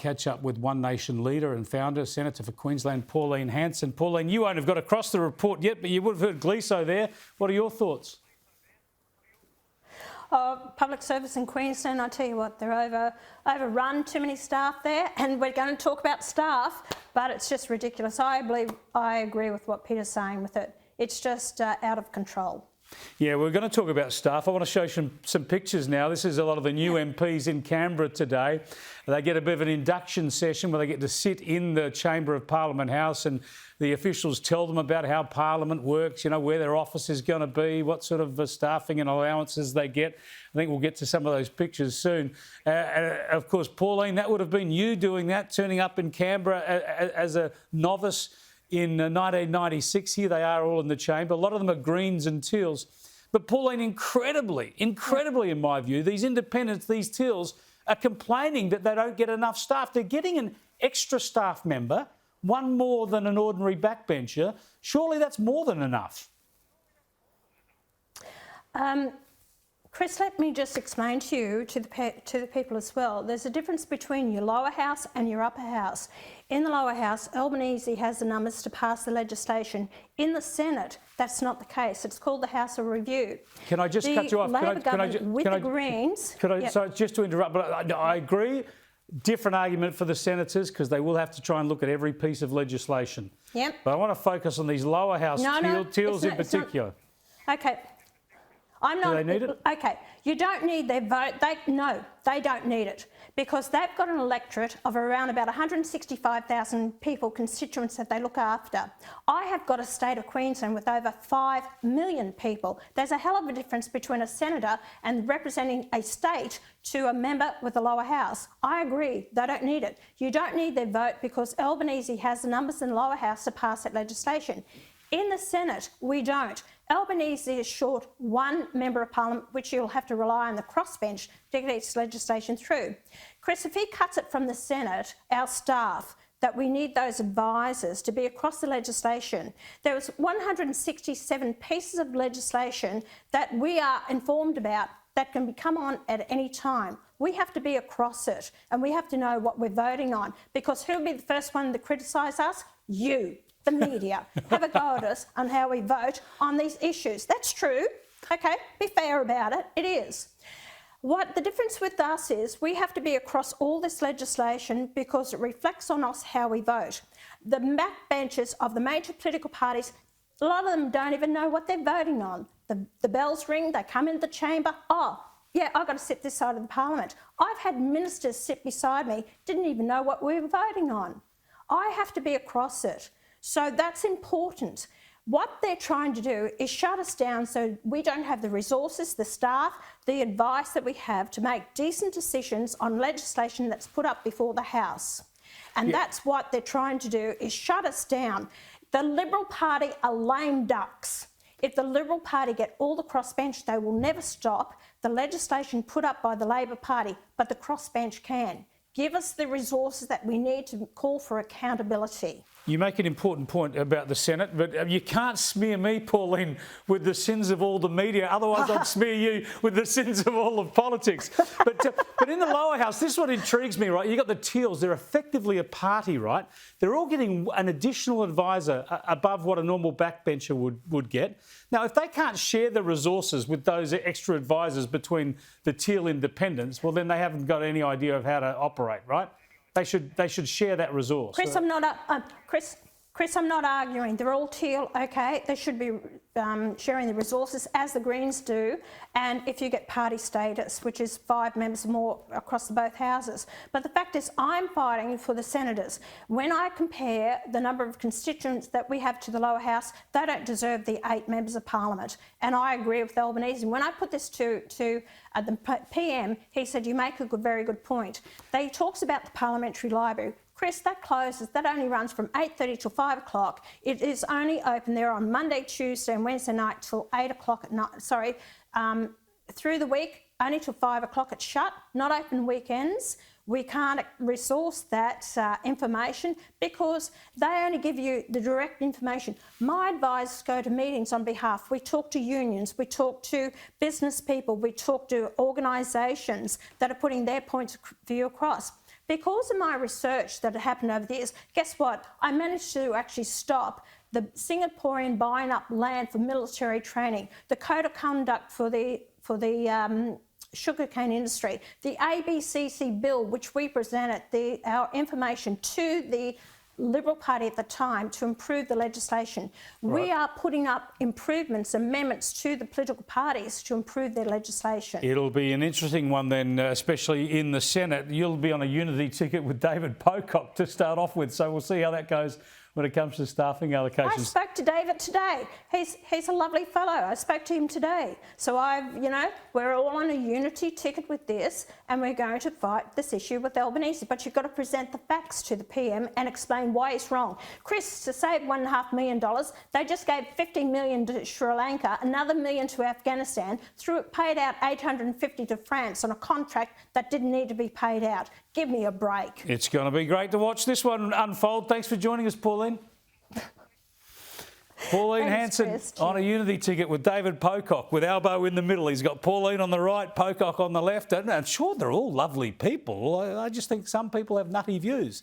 catch up with One Nation leader and founder, Senator for Queensland, Pauline Hanson. Pauline, you won't have got across the report yet, but you would have heard Gleeso there. What are your thoughts? Public service in Queensland, I tell you what, they're overrun, too many staff there, and we're going to talk about staff, but it's just ridiculous. I agree with what Peter's saying with it. It's just out of control. Yeah, we're going to talk about staff. I want to show some pictures now. This is a lot of the new MPs in Canberra today. They get a bit of an induction session where they get to sit in the Chamber of Parliament House and the officials tell them about how Parliament works, you know, where their office is going to be, what sort of staffing and allowances they get. I think we'll get to some of those pictures soon. Of course, Pauline, that would have been you doing that, turning up in Canberra as a novice in 1996. Here they are all in the chamber. A lot of them are Greens and Teals. But Pauline, incredibly in my view, these independents, these Teals, are complaining that they don't get enough staff. They're getting an extra staff member, one more than an ordinary backbencher. Surely that's more than enough. Chris, let me just explain to you, to the people as well. There's a difference between your lower house and your upper house. In the lower house, Albanese has the numbers to pass the legislation. In the Senate, that's not the case. It's called the House of Review. Can I just cut you off? Greens. So just to interrupt, but I agree. Different argument for the senators because they will have to try and look at every piece of legislation. Yep. But I want to focus on these lower house Teals in particular. Okay. Do they need it? Okay, you don't need their vote. No, they don't need it because they've got an electorate of around about 165,000 people, constituents that they look after. I have got a state of Queensland with over 5 million people. There's a hell of a difference between a senator and representing a state to a member with a lower house. I agree, they don't need it. You don't need their vote because Albanese has the numbers in the lower house to pass that legislation. In the Senate, we don't. Albanese is short one member of Parliament, which you'll have to rely on the crossbench to get its legislation through. Chris, if he cuts it from the Senate, our staff, that we need those advisors to be across the legislation. There was 167 pieces of legislation that we are informed about that can come on at any time. We have to be across it and we have to know what we're voting on because who'll be the first one to criticise us? You. The media have a go at us on how we vote on these issues. That's true. Okay, be fair about it. It is. What the difference with us is we have to be across all this legislation because it reflects on us how we vote. The backbenchers of the major political parties, a lot of them don't even know what they're voting on. The bells ring, they come into the chamber. Oh, yeah, I've got to sit this side of the parliament. I've had ministers sit beside me, didn't even know what we were voting on. I have to be across it. So that's important. What they're trying to do is shut us down so we don't have the resources, the staff, the advice that we have to make decent decisions on legislation that's put up before the House. And that's what they're trying to do, is shut us down. The Liberal Party are lame ducks. If the Liberal Party get all the crossbench, they will never stop the legislation put up by the Labor Party, but the crossbench can. Give us the resources that we need to call for accountability. You make an important point about the Senate, but you can't smear me, Pauline, with the sins of all the media. Otherwise, I'd smear you with the sins of all of politics. But in the lower house, this is what intrigues me, right? You've got the Teals. They're effectively a party, right? They're all getting an additional advisor above what a normal backbencher would get. Now, if they can't share the resources with those extra advisors between the Teal independents, well, then they haven't got any idea of how to operate, right? They should share that resource. Chris, I'm not arguing. They're all Teal, okay. They should be sharing the resources as the Greens do, and if you get party status, which is 5 members more across both houses. But the fact is, I'm fighting for the senators. When I compare the number of constituents that we have to the lower house, they don't deserve the 8 members of Parliament. And I agree with Albanese. When I put this to the PM, he said, you make a very good point. They talks about the parliamentary library. Chris, that closes. That only runs from 8:30 till 5 o'clock. It is only open there on Monday, Tuesday and Wednesday night till 8 o'clock at night. Sorry, through the week, only till 5 o'clock it's shut, not open weekends. We can't resource that information because they only give you the direct information. My advisors go to meetings on behalf. We talk to unions, we talk to business people, we talk to organisations that are putting their points of view across. Because of my research that had happened over the years, guess what? I managed to actually stop the Singaporean buying up land for military training, the code of conduct for the sugarcane industry, the ABCC bill, which we presented our information to the Liberal Party at the time to improve the legislation. Right. We are putting up improvements, amendments to the political parties to improve their legislation. It'll be an interesting one then, especially in the Senate. You'll be on a unity ticket with David Pocock to start off with, so we'll see how that goes when it comes to staffing allocations. I spoke to David today. He's a lovely fellow. I spoke to him today. So we're all on a unity ticket with this, and we're going to fight this issue with Albanese. But you've got to present the facts to the PM and explain why it's wrong. Chris, to save $1.5 million, they just gave $50 million to Sri Lanka, another $1 million to Afghanistan, paid out $850 to France on a contract that didn't need to be paid out. Give me a break. It's going to be great to watch this one unfold. Thanks for joining us, Pauline. Pauline Hanson Chris. on a unity ticket with David Pocock, with Albo in the middle. He's got Pauline on the right, Pocock on the left. And sure, they're all lovely people. I just think some people have nutty views.